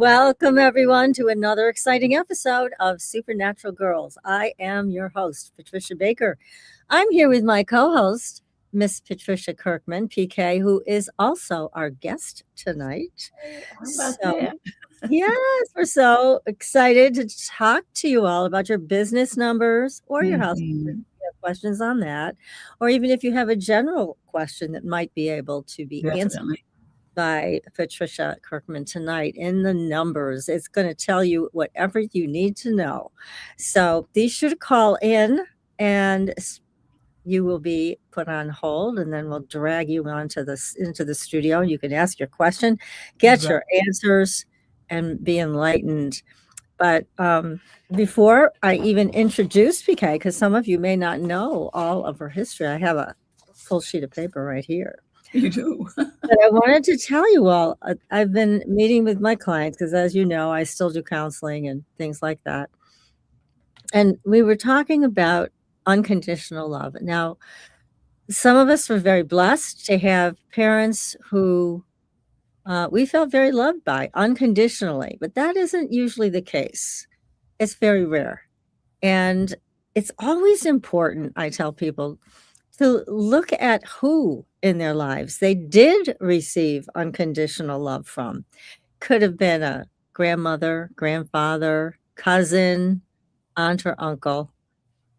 Welcome, everyone, to another exciting episode of Supernatural Girls. I am your host, Patricia Baker. I'm here with my co host, Miss Patricia Kirkman, PK, who is also our guest tonight. Yes, we're so excited to talk to you all about your business numbers or your house. If you have questions on that, or even if you have a general question that might be able to be answered by Patricia Kirkman tonight in the numbers. It's going to tell you whatever you need to know. So be sure to call in and you will be put on hold, and then we'll drag you into the studio. You can ask your question, get your answers, and be enlightened. But before I even introduce PK, because some of you may not know all of her history, I have a full sheet of paper right here. You do. But I wanted to tell you all, I've been meeting with my clients because, as you know, I still do counseling and things like that. And we were talking about unconditional love. Now, some of us were very blessed to have parents who we felt very loved by unconditionally, but that isn't usually the case. It's very rare. And it's always important, I tell people, to look at who in their lives they did receive unconditional love from. Could have been a grandmother, grandfather, cousin, aunt or uncle,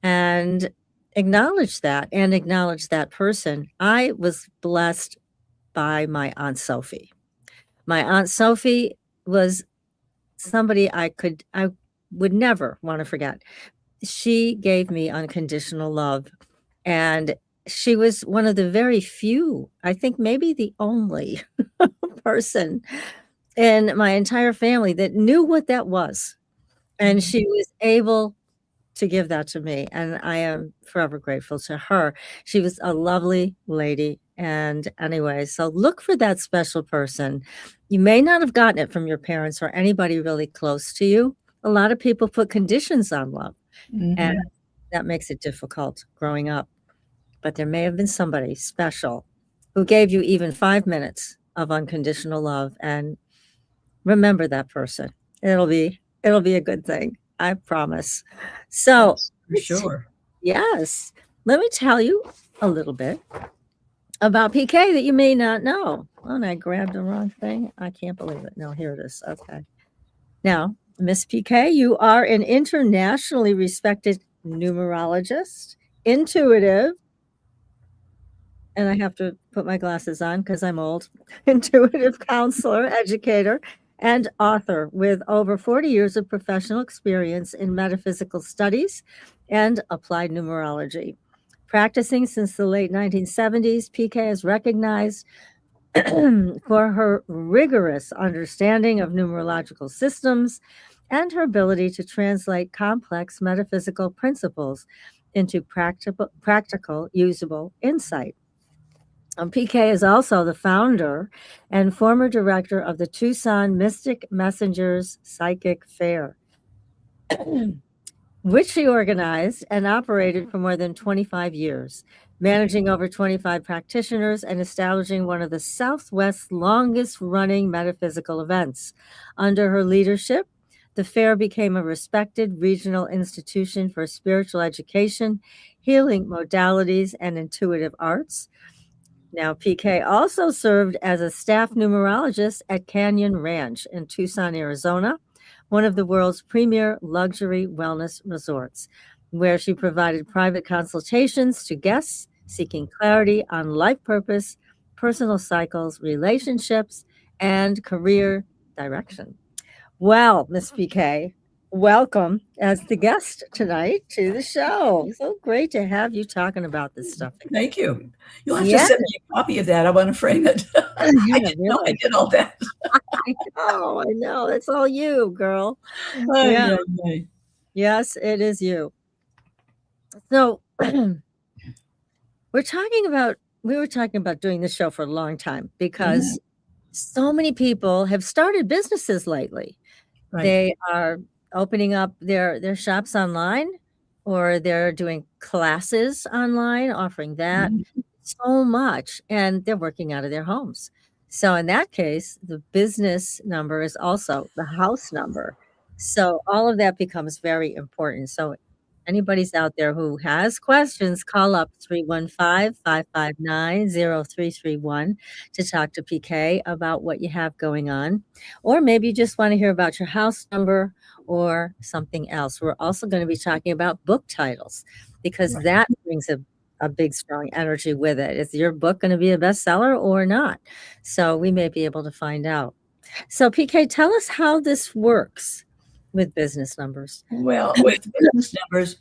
and acknowledge that and acknowledge that person. I was blessed by my Aunt Sophie. My Aunt Sophie was somebody I would never want to forget. She gave me unconditional love, and she was one of the very few, I think maybe the only person in my entire family that knew what that was. And she was able to give that to me, and I am forever grateful to her. She was a lovely lady. And anyway, so look for that special person. You may not have gotten it from your parents or anybody really close to you. A lot of people put conditions on love, and that makes it difficult growing up. But there may have been somebody special who gave you even 5 minutes of unconditional love, and remember that person. It'll be a good thing. I promise. So, for sure. Yes. Let me tell you a little bit about PK that you may not know. Oh, and I grabbed the wrong thing. I can't believe it. No, here it is. Okay. Now, Miss PK, you are an internationally respected numerologist, intuitive, and I have to put my glasses on because I'm old, intuitive counselor, educator, and author with over 40 years of professional experience in metaphysical studies and applied numerology. Practicing since the late 1970s, PK is recognized for her rigorous understanding of numerological systems and her ability to translate complex metaphysical principles into practical, usable insight. PK is also the founder and former director of the Tucson Mystic Messengers Psychic Fair, which she organized and operated for more than 25 years, managing over 25 practitioners and establishing one of the Southwest's longest-running metaphysical events. Under her leadership, the fair became a respected regional institution for spiritual education, healing modalities, and intuitive arts. Now, PK also served as a staff numerologist at Canyon Ranch in Tucson, Arizona, one of the world's premier luxury wellness resorts, where she provided private consultations to guests seeking clarity on life purpose, personal cycles, relationships, and career direction. Well, Miss PK, welcome as the guest tonight to the show. So great to have you talking about this stuff. Thank you. You'll have to send me a copy of that. I want to frame it. I didn't know I did all that. I know. That's all you, girl. Yes, it is you. So we were talking about doing this show for a long time because so many people have started businesses lately. Right. They are opening up their shops online, or they're doing classes online, offering that so much, and they're working out of their homes. So in that case, the business number is also the house number. So all of that becomes very important. So anybody's out there who has questions, call up 315-559-0331 to talk to PK about what you have going on. Or maybe you just want to hear about your house number or something else. We're also going to be talking about book titles because Right. that brings a big, strong energy with it. Is your book going to be a bestseller or not? So we may be able to find out. So PK, tell us how this works with business numbers. Well, with business numbers,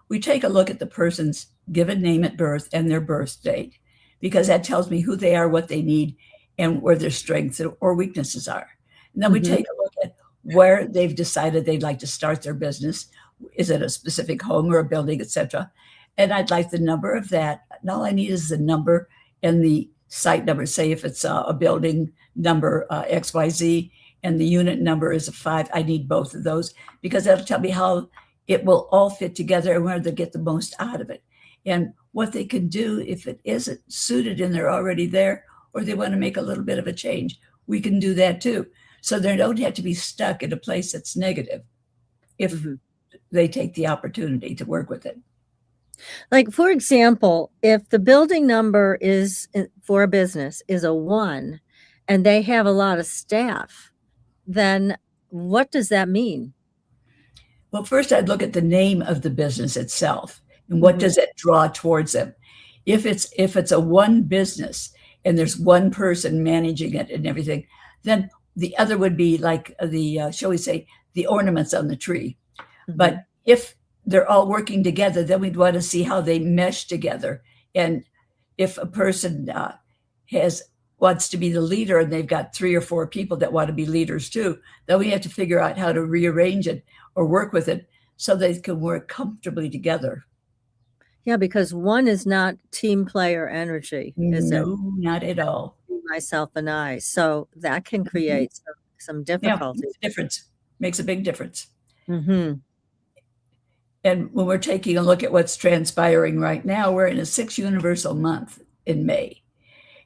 we take a look at the person's given name at birth and their birth date, because that tells me who they are, what they need, and where their strengths or weaknesses are. And then we take a look at where they've decided they'd like to start their business. Is it a specific home or a building, etc.? And I'd like the number of that. And all I need is the number and the site number. Say if it's a building number XYZ and the unit number is a 5, I need both of those because that'll tell me how it will all fit together and where they get the most out of it. And what they can do if it isn't suited and they're already there, or they want to make a little bit of a change, we can do that too. So they don't have to be stuck in a place that's negative if they take the opportunity to work with it. Like, for example, if the building number is for a business is a 1 and they have a lot of staff, then what does that mean? Well, first I'd look at the name of the business itself and what does it draw towards them. If it's a one business and there's one person managing it and everything, then the other would be like the, shall we say, the ornaments on the tree. But if they're all working together, then we'd want to see how they mesh together. And if a person wants to be the leader and they've got 3 or 4 people that want to be leaders too, then we have to figure out how to rearrange it or work with it so they can work comfortably together. Yeah, because 1 is not team player energy, is it? No, not at all. Myself and I. So that can create some difficulties. Yeah, makes a big difference. And when we're taking a look at what's transpiring right now, we're in a 6 universal month in May.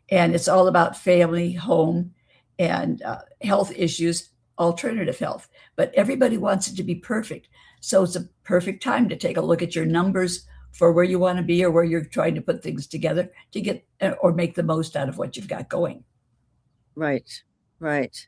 And it's all about family, home, and health issues, alternative health. But everybody wants it to be perfect. So it's a perfect time to take a look at your numbers for where you want to be or where you're trying to put things together to get or make the most out of what you've got going. Right, right.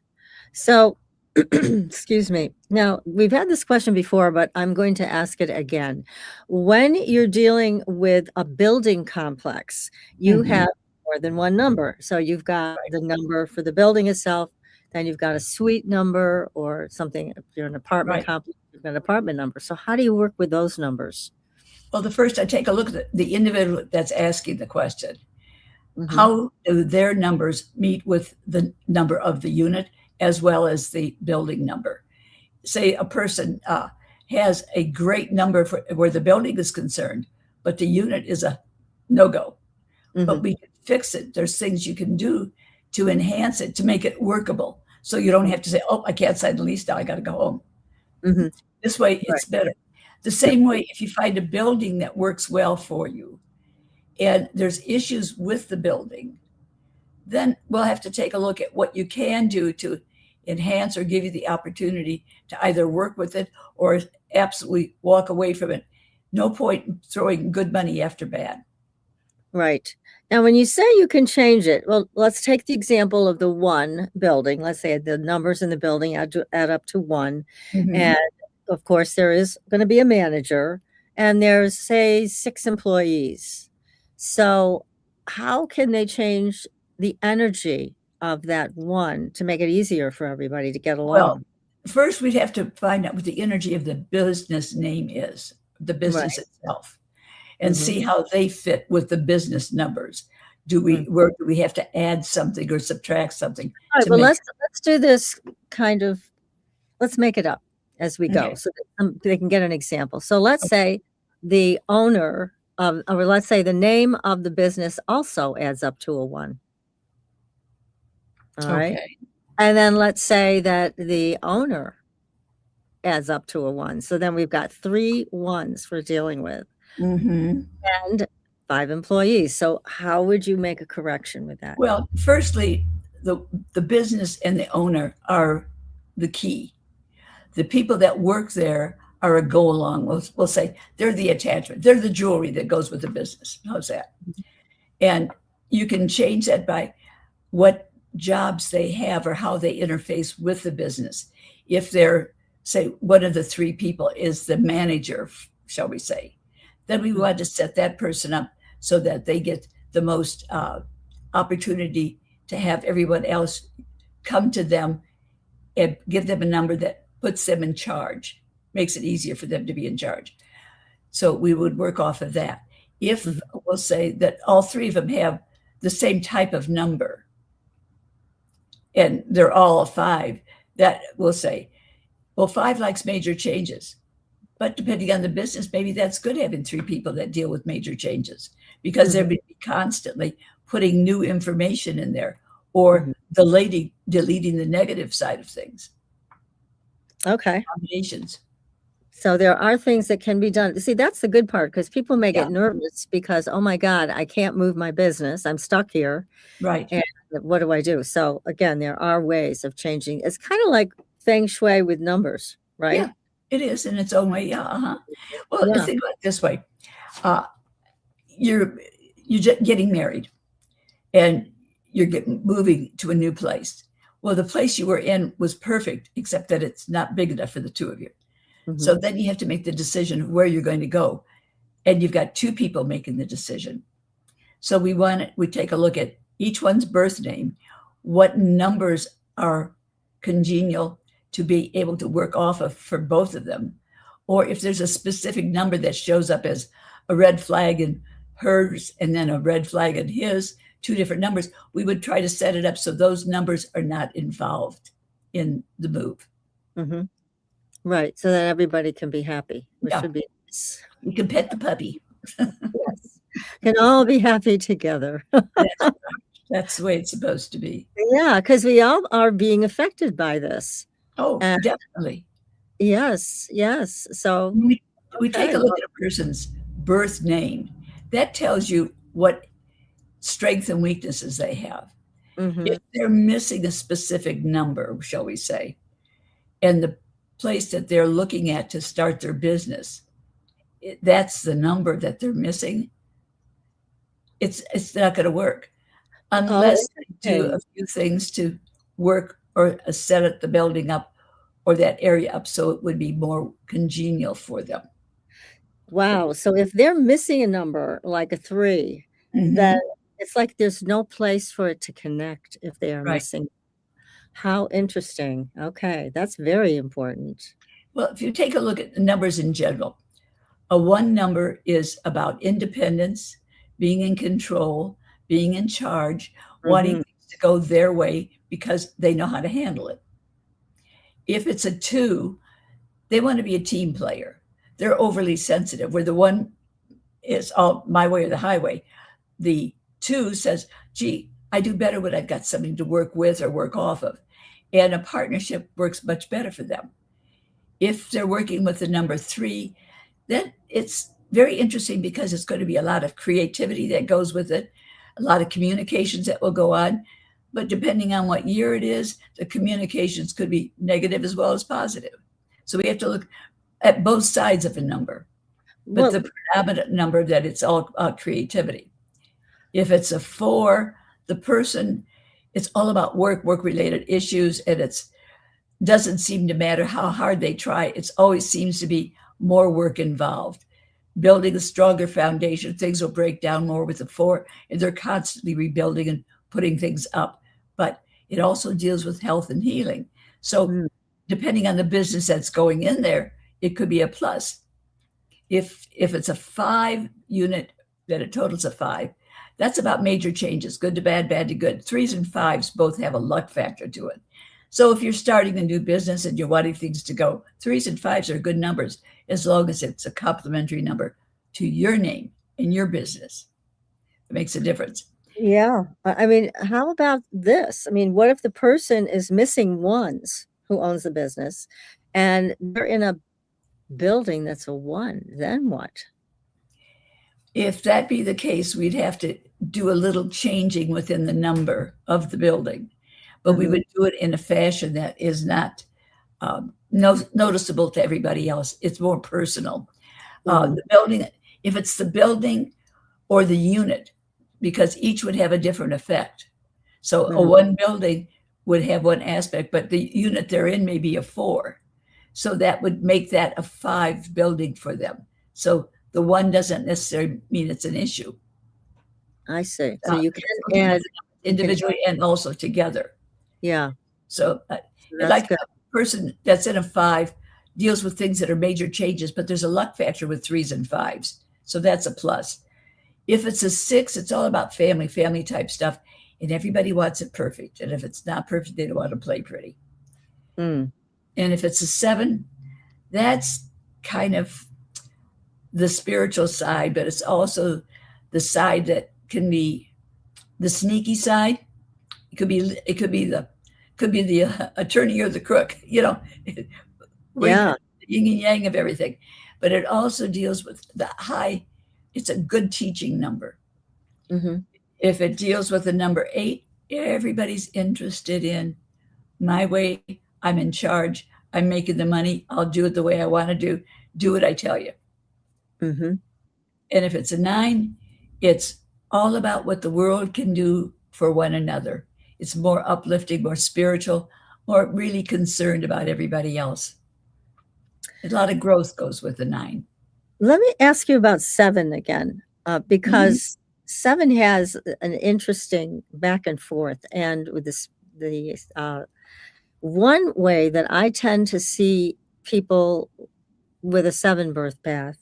So, excuse me. Now, we've had this question before, but I'm going to ask it again. When you're dealing with a building complex, you have more than one number. So you've got the number for the building itself, then you've got a suite number or something. If you're an apartment complex, you've got an apartment number. So how do you work with those numbers? Well, first I take a look at the individual that's asking the question. How do their numbers meet with the number of the unit as well as the building number? Say a person has a great number for where the building is concerned, but the unit is a no-go. But we can fix it. There's things you can do to enhance it, to make it workable. So you don't have to say, oh, I can't sign the lease now, I got to go home. This way it's better. The same way, if you find a building that works well for you and there's issues with the building, then we'll have to take a look at what you can do to enhance or give you the opportunity to either work with it or absolutely walk away from it. No point in throwing good money after bad. Right. Now, when you say you can change it, well, let's take the example of the one building. Let's say the numbers in the building add up to 1. And of course, there is going to be a manager and there's, say, 6 employees. So how can they change the energy of that 1 to make it easier for everybody to get along? Well, first we'd have to find out what the energy of the business name is, the business itself, and see how they fit with the business numbers. Where do we have to add something or subtract something? All right, well, let's do this let's make it up as we go so that they can get an example. So let's say the owner or let's say the name of the business also adds up to a 1. All right. And then let's say that the owner adds up to a 1. So then we've got 3 1s we're dealing with and 5 employees. So how would you make a correction with that? Well, firstly, the business and the owner are the key. The people that work there are a go along. We'll say they're the attachment. They're the jewelry that goes with the business. How's that? And you can change that by what jobs they have or how they interface with the business. If they're, say, one of the three people is the manager, shall we say, then we want to set that person up so that they get the most opportunity to have everyone else come to them and give them a number that puts them in charge, makes it easier for them to be in charge. So we would work off of that. If we'll say that all three of them have the same type of number and they're all a 5, that we'll say, well, 5 likes major changes. But depending on the business, maybe that's good having 3 people that deal with major changes because they'll be constantly putting new information in there or deleting the negative side of things. Okay. Combinations. So there are things that can be done. See, that's the good part because people may get nervous because, oh my God, I can't move my business. I'm stuck here. Right. And what do I do? So again, there are ways of changing. It's kind of like feng shui with numbers, right? Yeah, it is in its own way. Yeah. Well, think about it this way. You're getting married and you're moving to a new place. Well, the place you were in was perfect, except that it's not big enough for the 2 of you. So then you have to make the decision of where you're going to go. And you've got 2 people making the decision. So we take a look at each one's birth name, what numbers are congenial to be able to work off of for both of them. Or if there's a specific number that shows up as a red flag in hers and then a red flag in his, 2 different numbers, we would try to set it up so those numbers are not involved in the move. Right. So that everybody can be happy, which should be nice. You can pet the puppy. Yes. Can all be happy together. That's the way it's supposed to be. Yeah, because we all are being affected by this. Oh, definitely. Yes. So we take a look at a person's birth name. That tells you what strengths and weaknesses they have. If they're missing a specific number, shall we say, and the place that they're looking at to start their business, that's the number that they're missing, it's not going to work unless they do a few things to work or set the building up or that area up so it would be more congenial for them. Wow. So if they're missing a number like a 3, then it's like there's no place for it to connect if they are missing. How interesting. Okay, that's very important. Well, if you take a look at the numbers in general, a 1 number is about independence, being in control, being in charge, wanting things to go their way because they know how to handle it. If it's a 2, they want to be a team player. They're overly sensitive, where the 1 is all my way or the highway. The 2 says, gee, I do better when I've got something to work with or work off of. And a partnership works much better for them. If they're working with the number 3, then it's very interesting because it's going to be a lot of creativity that goes with it, a lot of communications that will go on. But depending on what year it is, the communications could be negative as well as positive. So we have to look at both sides of a number. But the predominant number that it's all creativity. If it's a 4, the person, it's all about work-related issues, and it doesn't seem to matter how hard they try. It always seems to be more work involved. Building a stronger foundation, things will break down more with the 4, and they're constantly rebuilding and putting things up. But it also deals with health and healing. So depending on the business that's going in there, it could be a plus. If it's a 5 unit, that it totals a 5, that's about major changes, good to bad, bad to good. 3s and 5s both have a luck factor to it. So if you're starting a new business and you're wanting things to go, 3s and 5s are good numbers as long as it's a complementary number to your name and your business. It makes a difference. Yeah. I mean, how about this? I mean, what if the person is missing 1s who owns the business and they're in a building that's a 1? Then what? If that be the case, we'd have to do a little changing within the number of the building. but we would do it in a fashion that is not noticeable to everybody else. It's more personal. The building, if it's the building or the unit, because each would have a different effect. So a one building would have one aspect, but the unit they're in may be a 4. So that would make that a 5 building for them. So the 1 doesn't necessarily mean it's an issue. I see. So you can add individually and also together. Yeah. So like a person that's in a 5 deals with things that are major changes, but there's a luck factor with 3s and 5s. So that's a plus. If it's a 6, it's all about family type stuff. And everybody wants it perfect. And if it's not perfect, they don't want to play pretty. And if it's a 7, that's kind of the spiritual side, but it's also the side that can be the sneaky side. It could be the attorney or the crook, yeah, the yin and yang of everything. But it also deals with the high. It's a good teaching number. If it deals with the number 8, everybody's interested in my way. I'm in charge. I'm making the money. I'll do it the way I want to do what I tell you. And if it's a 9, it's all about what the world can do for one another. It's more uplifting, more spiritual, more really concerned about everybody else. A lot of growth goes with the 9. Let me ask you about 7 again, because 7 has an interesting back and forth. And with this, one way that I tend to see people with a 7 birth path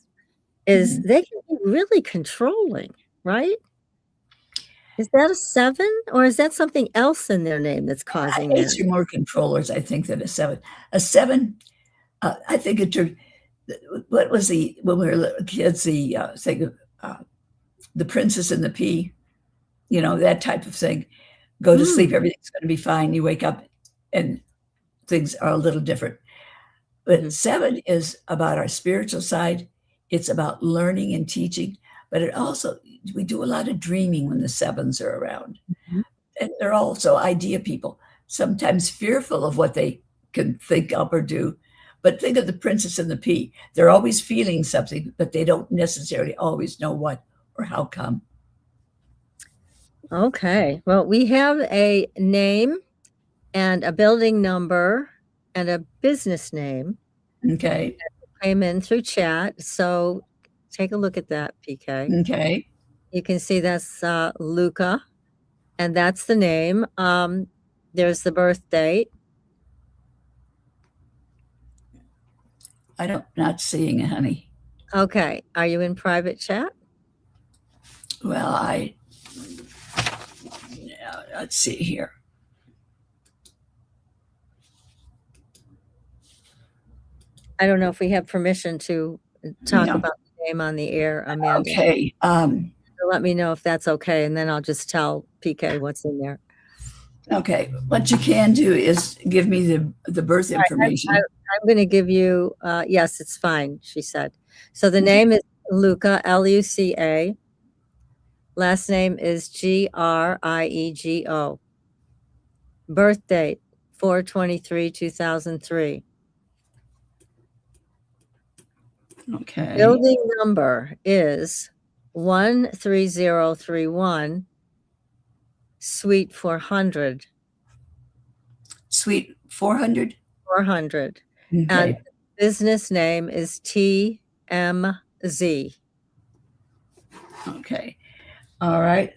is they can be really controlling, right? Is that a 7, or is that something else in their name that's causing that? 8s are more controllers, I think, than a 7. A 7, I think what was when we were little kids, the thing of the Princess and the Pea, that type of thing. Go to sleep, everything's going to be fine. You wake up and things are a little different. But 7 is about our spiritual side. It's about learning and teaching, but it also, we do a lot of dreaming when the 7s are around. And they're also idea people, sometimes fearful of what they can think up or do. But think of the Princess and the Pea. They're always feeling something, but they don't necessarily always know what or how come. Okay. Well, we have a name and a building number and a business name. Okay. Came in through chat. So take a look at that, PK. Okay. You can see that's Luca, and that's the name. There's the birth date. Not seeing it, honey. Okay. Are you in private chat? Well, let's see here. I don't know if we have permission to talk about the name on the air, Amanda. Okay. So let me know if that's okay, and then I'll just tell PK what's in there. Okay. What you can do is give me the birth information. I'm going to give you, yes, it's fine, she said. So the name is Luca, Luca. Last name is Griego. Birth date, 4/23/2003. Okay. Building number is 13031, Suite 400. Suite 400? 400. Okay. And business name is TMZ. Okay. All right.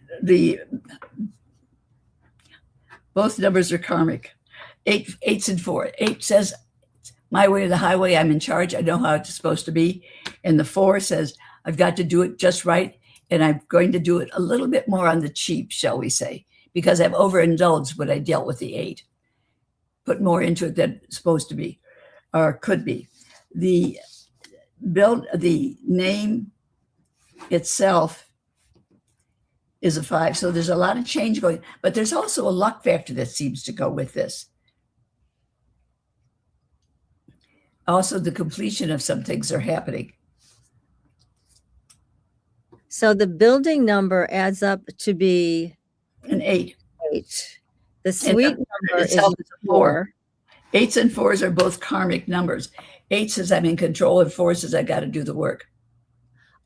Both numbers are karmic. 8s and 4. 8 says, my way or the highway, I'm in charge. I know how it's supposed to be. And the 4 says, I've got to do it just right. And I'm going to do it a little bit more on the cheap, shall we say, because I've overindulged when I dealt with the 8. Put more into it than it's supposed to be or could be. The name itself is a 5. So there's a lot of change going, but there's also a luck factor that seems to go with this. Also, the completion of some things are happening. So the building number adds up to be an 8. The And suite the number is itself is a 4. 4. 8s and 4s are both karmic numbers. 8 says I'm in control, and 4 says I got to do the work.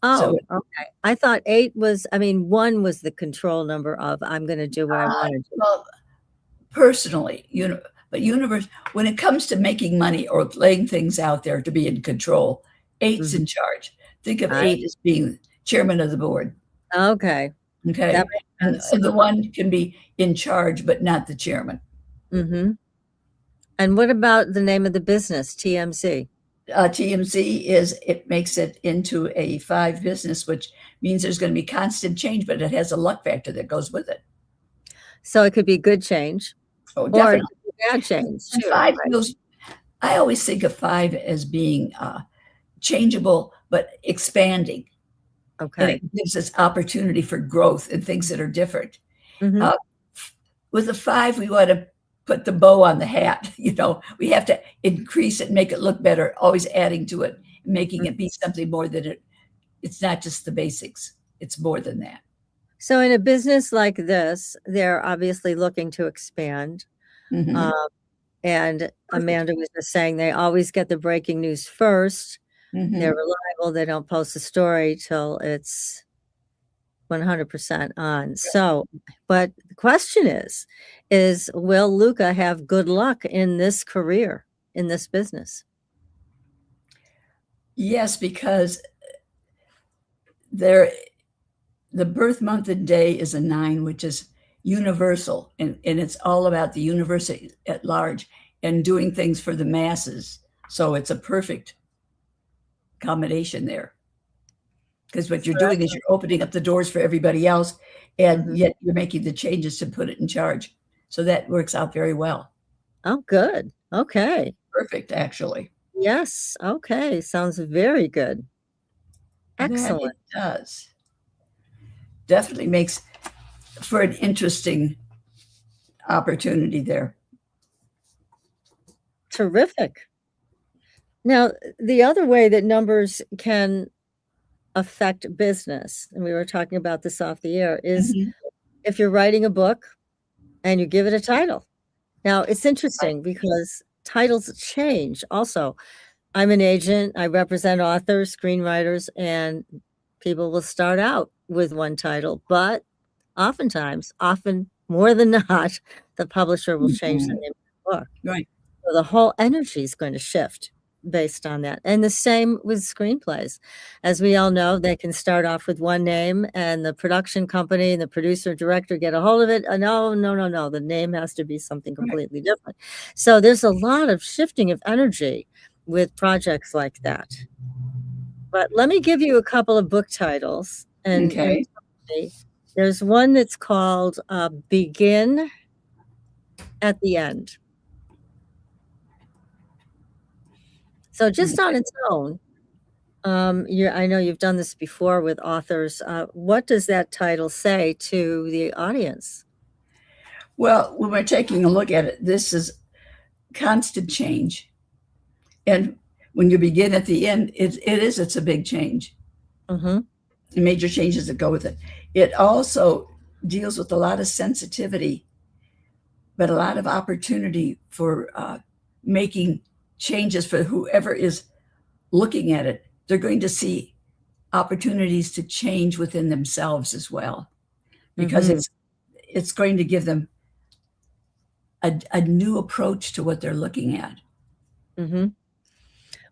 Oh, okay. I thought 8 was, I mean, 1 was the control number of I'm going to do what I want to do. Well, personally, but universe, when it comes to making money or laying things out there to be in control, 8's in charge. Think of 8 as being chairman of the board. Okay. Okay. That makes sense. And the 1 can be in charge, but not the chairman. Mm-hmm. And what about the name of the business, TMC? TMC it makes it into a 5 business, which means there's going to be constant change, but it has a luck factor that goes with it. So it could be good change. Oh, definitely. Or bad change too. 5 feels, I always think of 5 as being changeable, but expanding. Okay. And it gives us opportunity for growth and things that are different. Mm-hmm. With a 5, we want to put the bow on the hat. We have to increase it and make it look better, always adding to it, making it be something more than it's not just the basics. It's more than that. So in a business like this, they're obviously looking to expand. Mm-hmm. And Amanda was just saying they always get the breaking news first. Mm-hmm. They're reliable. They don't post a story till it's 100% on. So, but the question is will Luca have good luck in this career, in this business? Yes, because the birth month and day is a 9, which is universal, and it's all about the universe at large and doing things for the masses. So it's a perfect combination there, because what you're doing is you're opening up the doors for everybody else, and yet you're making the changes to put it in charge. So that works out very well. Oh, good. Okay. Perfect, actually. Yes. Okay. Sounds very good. Excellent. That it does. Definitely makes for an interesting opportunity there. Terrific. Now, the other way that numbers can affect business, and we were talking about this off the air, is if you're writing a book and you give it a title. Now, it's interesting because titles change also. I'm an agent. I represent authors, screenwriters, and people will start out with one title, but oftentimes, often more than not, the publisher will change the name of the book. Right. So the whole energy is going to shift based on that. And the same with screenplays. As we all know, they can start off with one name and the production company and the producer director get a hold of it. No. The name has to be something completely different. So there's a lot of shifting of energy with projects like that. But let me give you a couple of book titles. And there's one that's called Begin at the End. So just on its own, I know you've done this before with authors. What does that title say to the audience? Well, when we're taking a look at it, this is constant change. And when you begin at the end, it's a big change. Mm-hmm. And major changes that go with it. It also deals with a lot of sensitivity, but a lot of opportunity for making changes for whoever is looking at it. They're going to see opportunities to change within themselves as well, because it's going to give them a new approach to what they're looking at. Mm-hmm.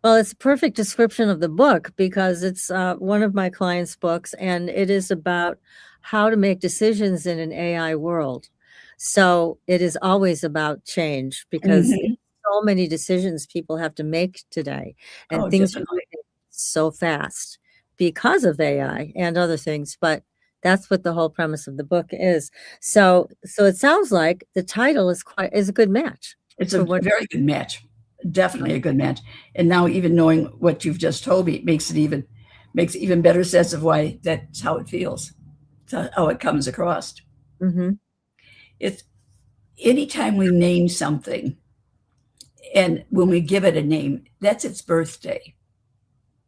Well, it's a perfect description of the book because it's one of my clients' books, and it is about how to make decisions in an AI world. So it is always about change because so many decisions people have to make today, and things are moving so fast because of AI and other things. But that's what the whole premise of the book is. So it sounds like the title is a good match. It's a very good match. Definitely a good match. And now even knowing what you've just told me makes even better sense of why that's how it feels, how it comes across. It's anytime we name something, and when we give it a name, that's its birthday.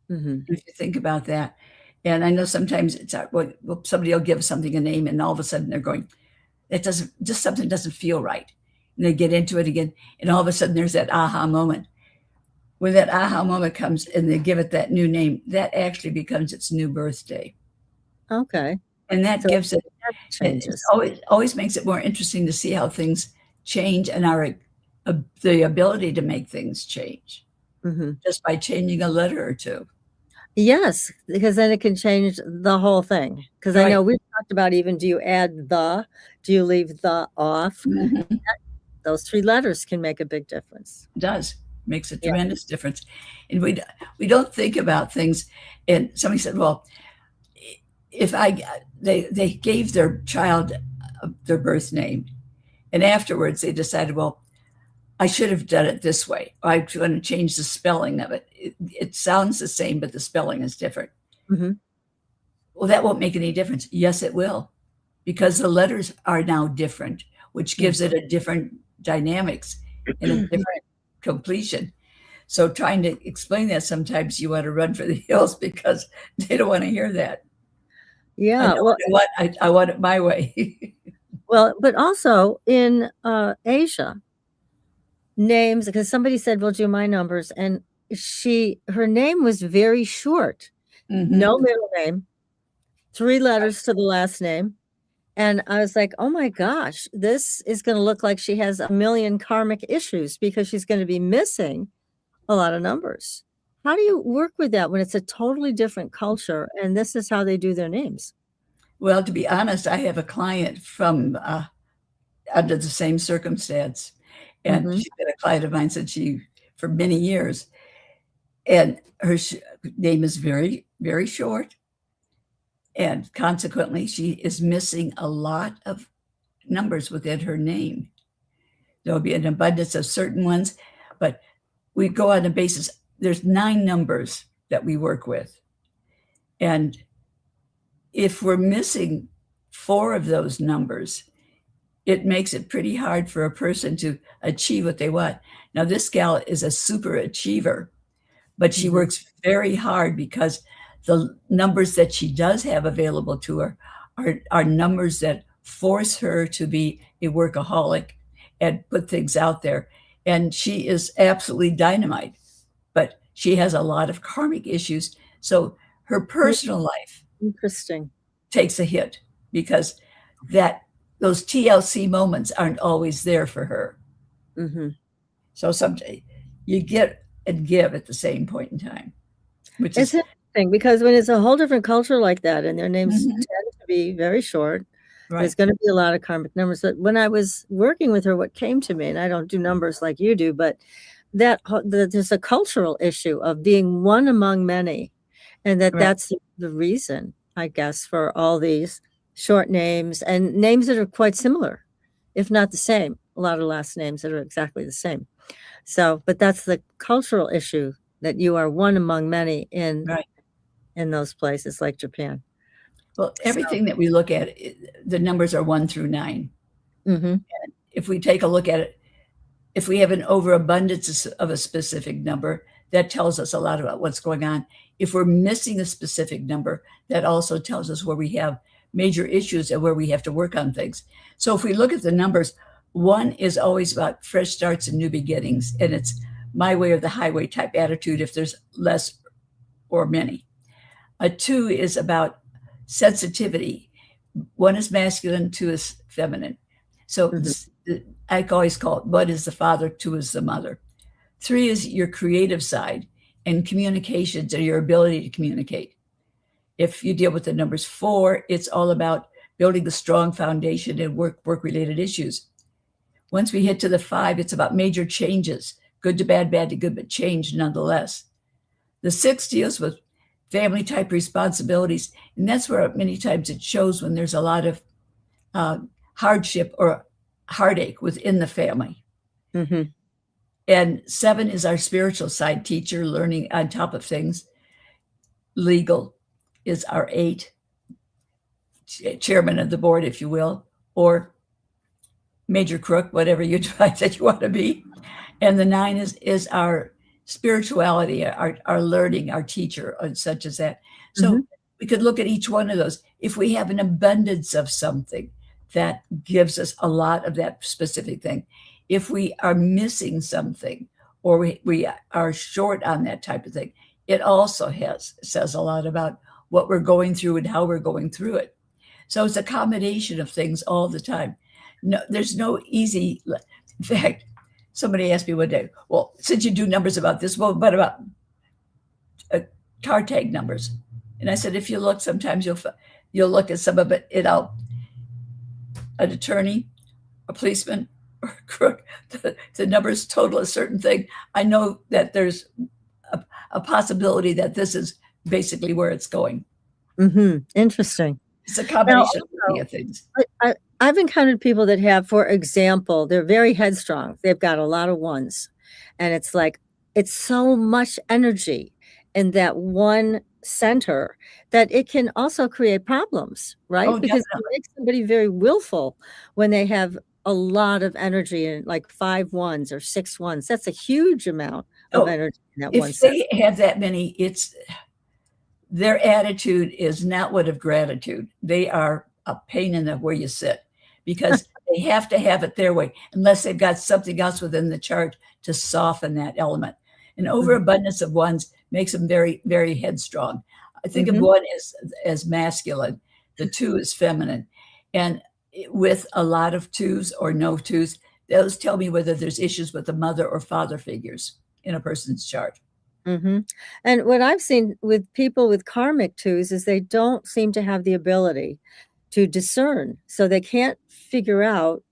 If you think about that. And I know sometimes it's somebody will give something a name, and all of a sudden they're going, It doesn't, just something doesn't feel right. And they get into it again. And all of a sudden there's that aha moment. When that aha moment comes and they give it that new name, that actually becomes its new birthday. Okay. And that So gives it, that it changes. always makes it more interesting to see how things change and our the ability to make things change just by changing a letter or two. Yes, because then it can change the whole thing. Because I Right. know we've talked about even, do you add the, do you leave the off? Mhm. Those 3 letters can make a big difference. It does. Makes a Yeah. tremendous difference. And we don't think about things. And somebody said, well, if they gave their child their birth name, and afterwards they decided, well, I should have done it this way. I'm going to change the spelling of it. It sounds the same, but the spelling is different. Mhm. Well, that won't make any difference. Yes, it will, because the letters are now different, which gives it a different dynamics and a different completion. So trying to explain that, sometimes you want to run for the hills because they don't want to hear that. Yeah, well, I want it my way. but also in, Asia, names, because somebody said, "Well, do my numbers," and her name was very short. Mhm. No middle name, 3 letters to the last name, and I was like, "Oh my gosh, this is gonna look like she has a million karmic issues because she's gonna be missing a lot of numbers." How do you work with that when it's a totally different culture and this is how they do their names? Well, to be honest, I have a client from under the same circumstance, and Mhm. she's been a client of mine since for many years, and her name is very, very short, and consequently, she is missing a lot of numbers within her name. There'll be an abundance of certain ones, but we go on the basis, there's 9 numbers that we work with, and if we're missing 4 of those numbers, it makes it pretty hard for a person to achieve what they want. Now, this gal is a super achiever, but she Mhm. works very hard because the numbers that she does have available to her are numbers that force her to be a workaholic and put things out there. And she is absolutely dynamite, but she has a lot of karmic issues. So her Yeah, personal life interesting. takes a hit because that those TLC moments aren't always there for her. Mhm. So sometimes you get and give at the same point in time, which It's is interesting because when it's a whole different culture like that and their names Mhm. tend to be very short, there's Right, gonna be a lot of karmic numbers. But when I was working with her, what came to me, and I don't do numbers like you do, but there's a cultural issue of being one among many, and right. that's the reason, I guess, for all these short names and names that are quite similar, if not the same. A lot of last names that are exactly the same. So, but that's the cultural issue that you are one among many Right. in those places like Japan. Well, So everything that we look at, the numbers are 1 through 9. mhm, If we take a look at it, if we have an overabundance of a specific number, that tells us a lot about what's going on. If we're missing a specific number, that also tells us where we have major issues and where we have to work on things. So if we look at the numbers, 1 is always about fresh starts and new beginnings, and it's my way or the highway type attitude if there's less or many. A 2 is about sensitivity. 1 is masculine, 2 is feminine. So mhm, I always call it 1 is the father, 2 is the mother. 3 is your creative side, and communications are your ability to communicate. If you deal with the numbers 4, it's all about building a strong foundation and work-related issues. Once we hit to the 5, it's about major changes, good to bad, bad to good, but change nonetheless. The 6 deals with family type responsibilities, and that's where many times it shows when there's a lot of uh, hardship or heartache within the family. mhm, And 7 is our spiritual side, teacher, learning on top of things. Legal is our 8, chairman of the board, if you will, or major crook, whatever you decide that you want to be. And the 9 is our spirituality, our learning, our teacher, and such as that. mhm, So we could look at each one of those. If we have an abundance of something, that gives us a lot of that specific thing. If we are missing something or we are short on that type of thing, it also says a lot about what we're going through and how we're going through it. So it's a combination of things all the time. No, there's no easy. In fact, somebody asked me one day, well, since you do numbers about this, well, what about car tag numbers? And I said, if you look, sometimes you'll look at some of it out. An attorney, a policeman, or a crook, the numbers total a certain thing. I know that there's a possibility that this is basically where it's going. Interesting. It's a combination of things. I've encountered people that have, for example, they're very headstrong. They've got a lot of ones. And it's like, it's so much energy in that one center that it can also create problems, right? Oh, because definitely. it makes somebody very willful when they have a lot of energy and like 5 ones or 6 ones. That's a huge amount of energy in that one If center. they have that many, their attitude is not one of gratitude. They are a pain in the where you sit because they have to have it their way unless they've got something else within the chart to soften that element. An overabundance of ones makes them very, very headstrong. I think of one as masculine, the 2 is feminine. And with a lot of 2s or no 2s, those tell me whether there's issues with the mother or father figures in a person's chart. And what I've seen with people with karmic 2s is they don't seem to have the ability to discern. So they can't figure out,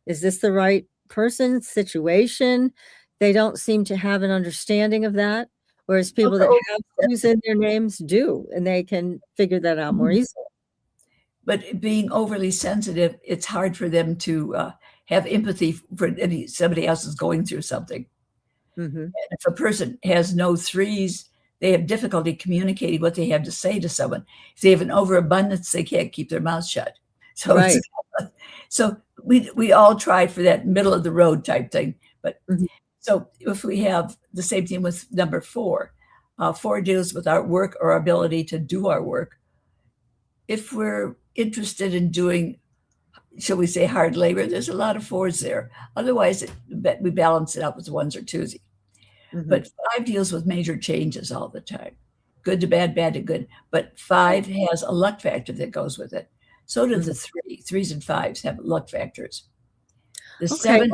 is this the right person, situation? They don't seem to have an understanding of that. Whereas people that have 2s in their names do, and they can figure that out more easily. But being overly sensitive, it's hard for them to have empathy for somebody else is going through something. And if a person has no 3s, they have difficulty communicating what they have to say to someone. If they have an overabundance, they can't keep their mouth shut. So, so we all try for that middle of the road type thing. But so if we have the same thing with number 4, 4 deals with our work or our ability to do our work. If we're interested in doing, shall we say, hard labor, there's a lot of 4s there. Otherwise, we balance it out with 1s or 2s. But 5 deals with major changes all the time. Good to bad, bad to good. But 5 has a luck factor that goes with it. So do the 3s and 5s have luck factors. The 7.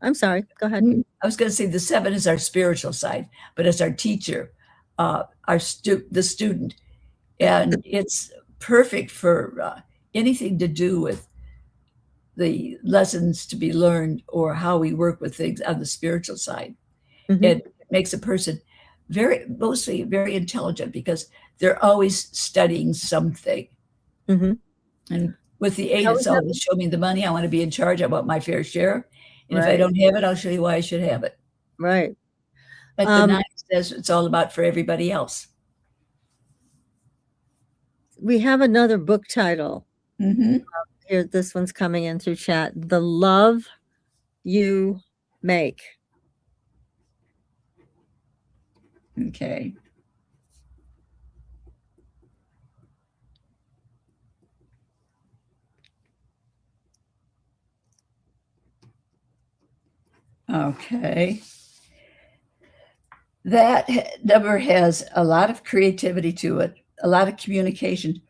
I'm sorry. Go ahead. I was going to say the 7 is our spiritual side, but it's our teacher, the student. And it's perfect for anything to do with the lessons to be learned or how we work with things on the spiritual side. It makes a person mostly very intelligent because they're always studying something. And with the 8, it's always show me the money. I want to be in charge. I want my fair share. And if I don't have it, I'll show you why I should have it. Right. But the 9 says it's all about for everybody else. We have another book title. Here, this one's coming in through chat. The Love You Make. Okay. Okay. That number has a lot of creativity to it, a lot of communication.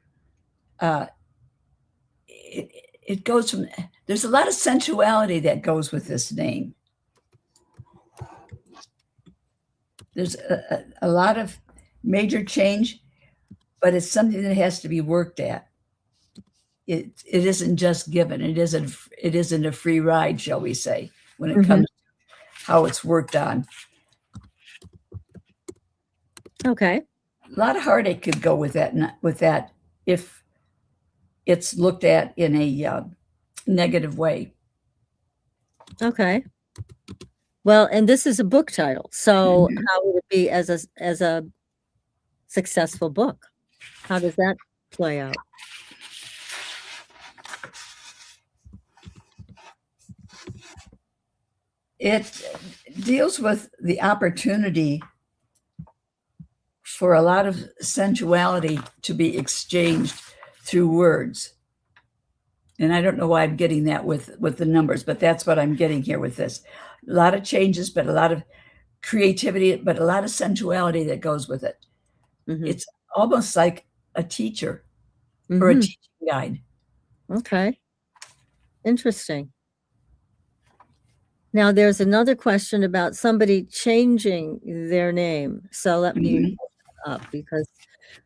It goes from, there's a lot of sensuality that goes with this name. There's a lot of major change, but it's something that has to be worked at. It isn't just given. It isn't a free ride, shall we say, when it comes to how it's worked on. Okay. A lot of heartache could go with that if it's looked at in a negative way. Okay. Well, and this is a book title. So how would it be as a successful book? How does that play out? It deals with the opportunity for a lot of sensuality to be exchanged through words. And I don't know why I'm getting that with the numbers, but that's what I'm getting here with this. A lot of changes, but a lot of creativity, but a lot of sensuality that goes with it. It's almost like a teacher or a teaching guide. Okay. Interesting. Now, there's another question about somebody changing their name. So let me pull that up, because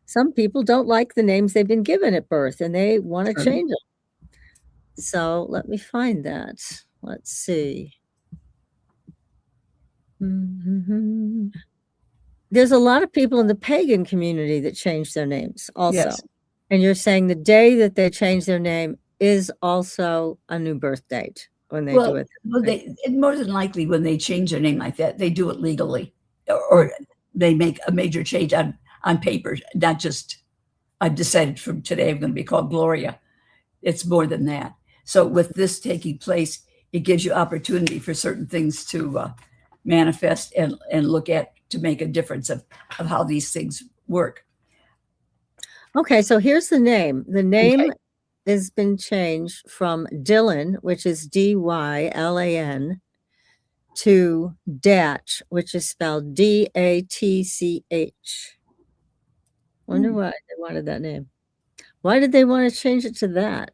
some people don't like the names they've been given at birth and they want to change them. So let me find that. Let's see. There's a lot of people in the pagan community that change their names also. Yes. And you're saying the day that they change their name is also a new birth date when they do it. Well, more than likely when they change their name like that, they do it legally, or they make a major change on paper, not just, I've decided from today I'm going to be called Gloria. It's more than that. So with this taking place, it gives you opportunity for certain things to manifest and look at, to make a difference of how these things work. Okay, so here's the name. The name has been changed from Dylan, which is D-Y-L-A-N, to Datch, which is spelled D-A-T-C-H. Wonder why they wanted that name. Why did they want to change it to that?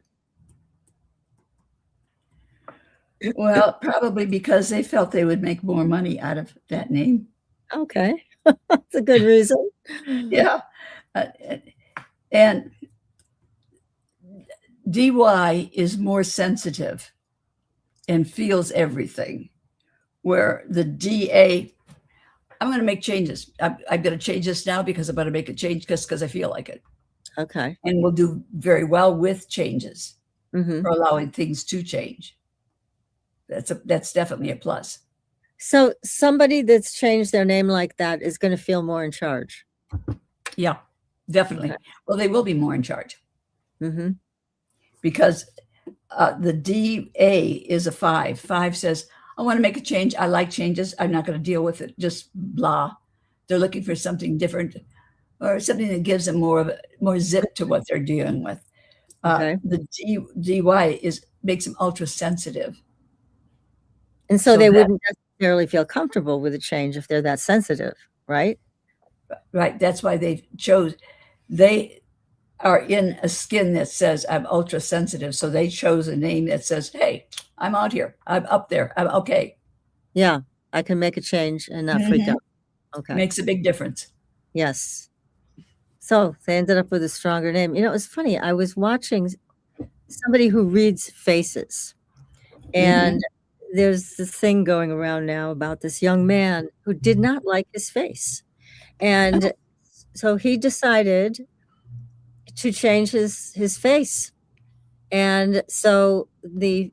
Well, probably because they felt they would make more money out of that name. Okay, that's a good reason. Yeah. And DY is more sensitive and feels everything, where the DA, I'm going to make changes. I'm going to change this now because I'm going to make a change because I feel like it. Okay. And we'll do very well with changes or allowing things to change. That's definitely a plus. So somebody that's changed their name like that is going to feel more in charge. Yeah, definitely. Okay. Well, they will be more in charge. Because the DA is a 5. 5 says, I want to make a change. I like changes. I'm not going to deal with it. Just blah. They're looking for something different, or something that gives them more zip to what they're dealing with. The DY makes them ultra sensitive. And so they wouldn't necessarily feel comfortable with a change if they're that sensitive, right? Right. That's why they are in a skin that says I'm ultra sensitive. So they chose a name that says, hey, I'm out here. I'm up there. I'm okay. Yeah. I can make a change and not freak out. Okay. Makes a big difference. Yes. So they ended up with a stronger name. You know, it's funny. I was watching somebody who reads faces, and there's this thing going around now about this young man who did not like his face. And so he decided to change his face. And so the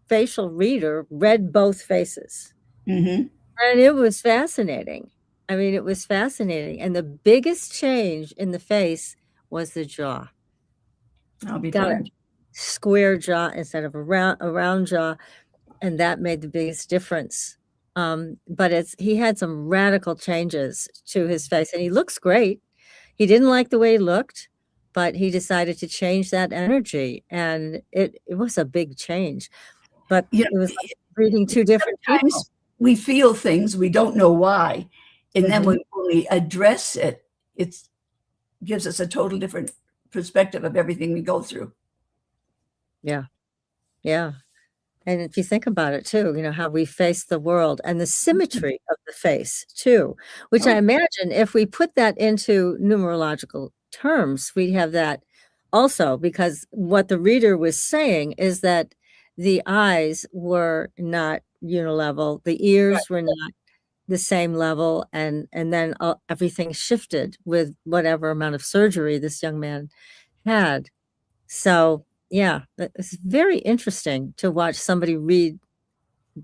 facial reader read both faces. And it was fascinating. I mean, it was fascinating. And the biggest change in the face was the jaw. I'll be got a square jaw instead of a round jaw. And that made the biggest difference. But he had some radical changes to his face, and he looks great. He didn't like the way he looked, but he decided to change that energy, and it was a big change. But it was like reading two different times. We feel things, we don't know why. And then when we address it, it gives us a total different perspective of everything we go through. Yeah. Yeah. And if you think about it too, you know, how we face the world and the symmetry of the face too, which I imagine if we put that into numerological terms, we have that also, because what the reader was saying is that the eyes were not unilevel, the ears were not the same level, and then everything shifted with whatever amount of surgery this young man had. So yeah, it's very interesting to watch somebody read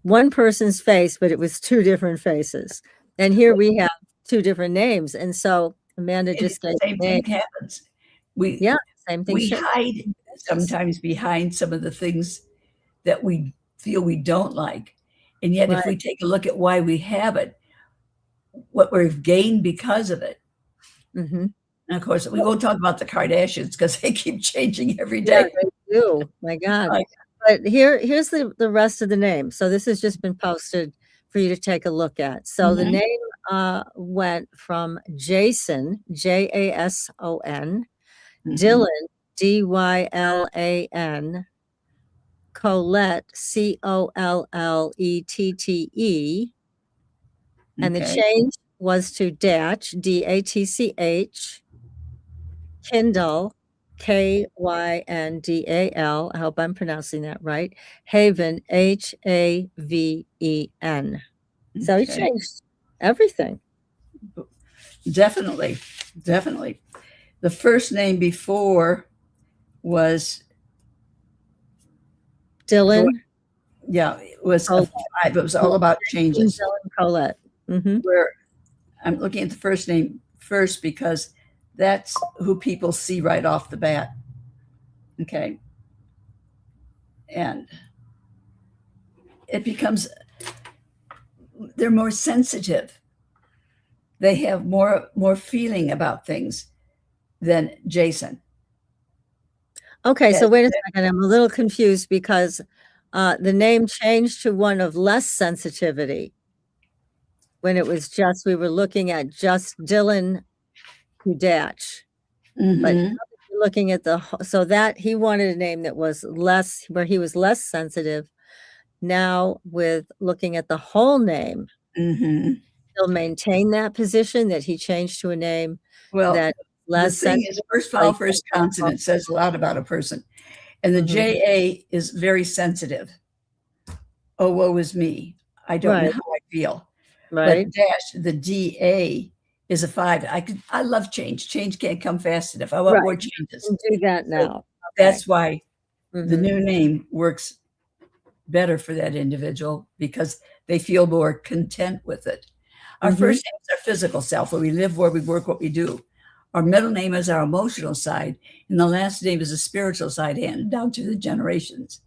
one person's face, but it was two different faces. And here we have two different names. And so Amanda just the same thing happens. Same thing. We hide sometimes behind some of the things that we feel we don't like. And yet if we take a look at why we have it, what we've gained because of it. And of course, we won't talk about the Kardashians because they keep changing every day. Yeah, do. My God. Like, But here's the rest of the name. So this has just been posted for you to take a look at. So the mhm, name went from Jason, Jason, mhm, Dylan, Dylan, Colette, Collette, and the okay, change was to Datch, Datch, Kindle, Kyndal. I hope I'm pronouncing that right. Haven, Haven. So he okay. changed everything. Definitely, definitely. The first name before was going, Dylan, yeah, it was a Colette, 5. It was all about changes. Dylan, Colette. Where I'm looking at the first name first because that's who people see right off the bat. Okay. And it becomes, they're more sensitive. They have more feeling about things than Jason. Okay, so As- wait a second. I'm a little confused because the name changed to one of less sensitivity when it was just, we were looking at just Dylan Kudatch. But now Mhm, that you're looking at so that he wanted a name that was less, where he was less sensitive. Now with looking at the whole name, mhm. he'll maintain that position that he changed to a name Well, that the less thing is, sensitive, first of all, like first consonant says a lot about a person. And the Mhm. JA is very sensitive. Oh, woe is me. I don't know Right, how I feel. But right. dash, the DA is a 5. I love change. Change can't come fast enough. I want Right, more you changes. can do that So now. Okay. that's why the Mhm, new name works better for that individual because they feel more content with it. Our mhm. first name is our physical self, where we live, where we work, what we do. Our middle name is our emotional side, and the last name is the spiritual side, handed down through the generations.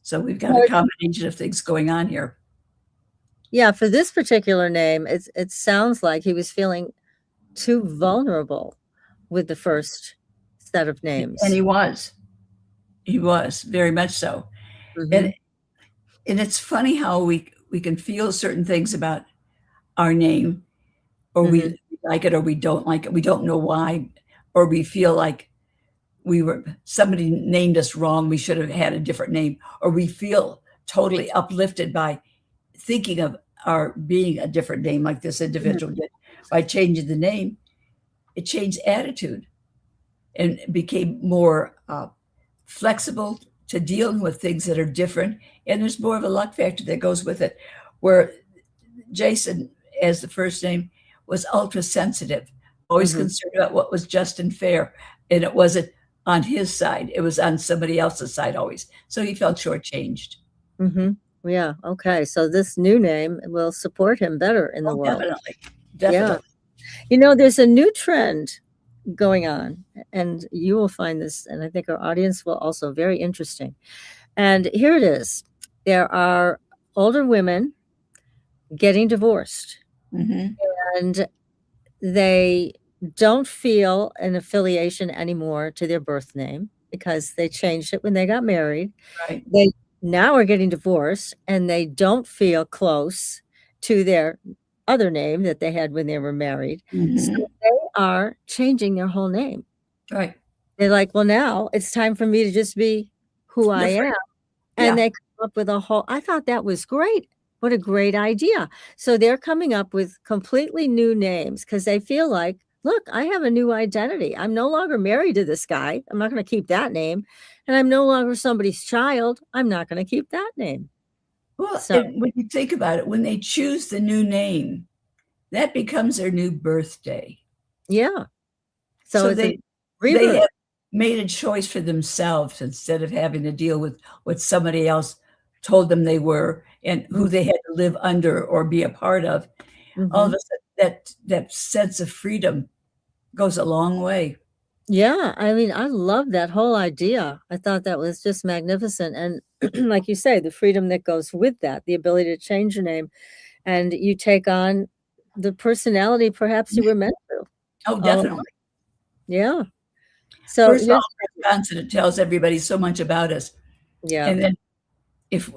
So we've got a Well, combination of things going on here. yeah, for this particular name, it sounds like he was feeling too vulnerable with the first set of And names. he was very much so. And Mhm, and it's funny how we can feel certain things about our name, or mhm. we like it or we don't like it. We don't know why, or we feel like somebody named us wrong. We should have had a different name, or we feel totally uplifted by thinking of our being a different name, like this Mhm. individual did. By changing the name, it changed attitude and became more flexible to dealing with things that are different. And there's more of a luck factor that goes with it. Where Jason, as the first name, was ultra sensitive, always Mhm, concerned about what was just and fair. And it wasn't on his side, it was on somebody else's side always. So he felt shortchanged. mhm. Yeah, okay, so this new name will support him better in the Oh, world. definitely. Yeah. Definitely. There's a new trend going on, and you will find this, and I think our audience will also, very interesting. And here it is. There are older women getting divorced, Mm-hmm. and they don't feel an affiliation anymore to their birth name because they changed it when they got married. Right. They now are getting divorced, and they don't feel close to their other name that they had when they were married. So Mm-hmm. they are changing their whole name. Right. They're like, "Well, now it's time for me to just be who I Different. am." And Yeah. they come up with a whole I thought that was great. What a great idea. So they're coming up with completely new names because they feel like, "Look, I have a new identity. I'm no longer married to this guy. I'm not gonna keep that name, and I'm no longer somebody's child. I'm not gonna keep that name." Well, So, and when you think about it, when they choose the new name, that becomes their new birthday. yeah. So So it's a they rebirth. have made a choice for themselves instead of having to deal with what somebody else told them they were and Mm, who they had to live under or be a part of. All of mhm. a sudden, that sense of freedom goes a long way. Yeah, I mean, I love that whole idea. I thought that was just magnificent, and like you say, the freedom that goes with that, the ability to change your name, and you take on the personality perhaps you were meant to Oh, all along. definitely. Yeah. So First of here's all, Wisconsin, it tells everybody so much about us. yeah, And then if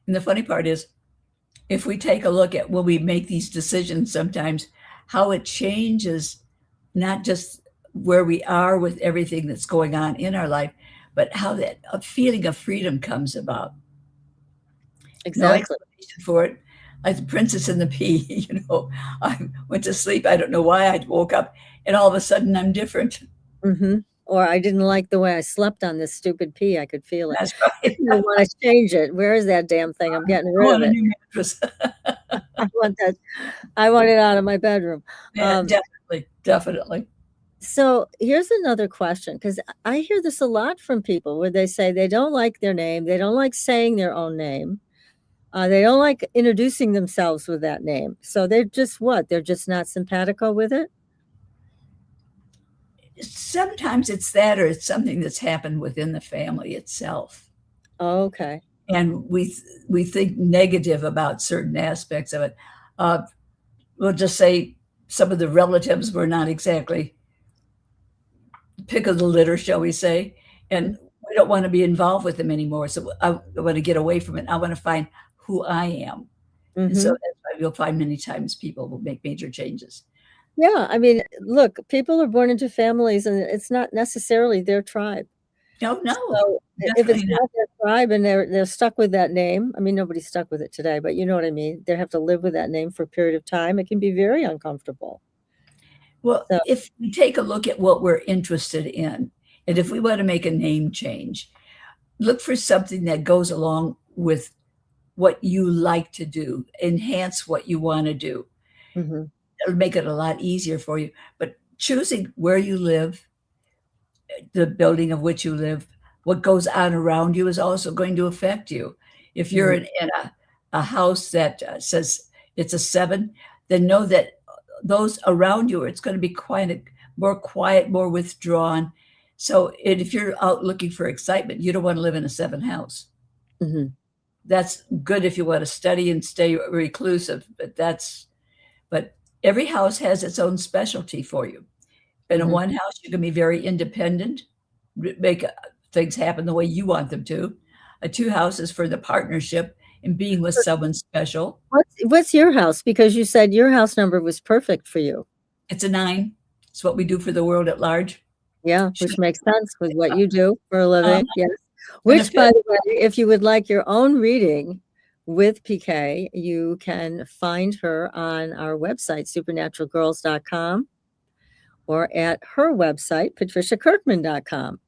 and the funny part is, if we take a look at when we make these decisions sometimes, how it changes not just where we are with everything that's going on in our life, but how that a feeling of freedom comes about. No exactly. explanation for it. Like the princess and the pea, I went to sleep. I don't know why I woke up and all of a sudden I'm different. Or I didn't like the way I slept on this stupid pee, I could feel it. That's right. I wanna change it. Where is that damn thing? I'm getting I rid of want a it. new mattress. I want that I want it out of my bedroom. Yeah, definitely, definitely. So here's another question, because I hear this a lot from people where they say they don't like their name, they don't like saying their own name, they don't like introducing themselves with that name. So they're just what? They're just not simpatico with it? Sometimes it's that or it's something that's happened within the family itself. Oh, okay. And we think negative about certain aspects of it. Uh, we'll just say some of the relatives were not exactly pick of the litter, shall we say, and we don't want to be involved with them anymore. So I want to get away from it. I want to find who I am. And so Mhm. that's why you'll find many times people will make major changes. Yeah, I mean, look, people are born into families, and it's not necessarily their tribe. No, no, So, I if it's definitely not. not their tribe and they're stuck with that name, I mean, nobody's stuck with it today, but you know what I mean? They have to live with that name for a period of time, it can be very uncomfortable. Well, So if we take a look at what we're interested in, and if we want to make a name change, look for something that goes along with what you like to do, enhance what you want to do. mhm, It'll make it a lot easier for you. But choosing where you live, the building of which you live, what goes on around you is also going to affect you. If you're mhm. in a house that says it's a 7, then know that those around you, it's going to be more quiet, more withdrawn. So if you're out looking for excitement, you don't want to live in a 7 house. Mhm, That's good if you want to study and stay reclusive, but every house has its own specialty for you. And in mhm. one house, you can be very independent, make things happen the way you want them to. A 2 houses for the partnership and being with someone special. What's your house? Because you said your house number was perfect for you. It's a 9. It's what we do for the world at large. Yeah, Should which makes sense with what you do for a uh, living, yes. gonna Which, by fit. the way, if you would like your own reading with PK, you can find her on our website, supernaturalgirls.com, or at her website, patriciakirkman.com,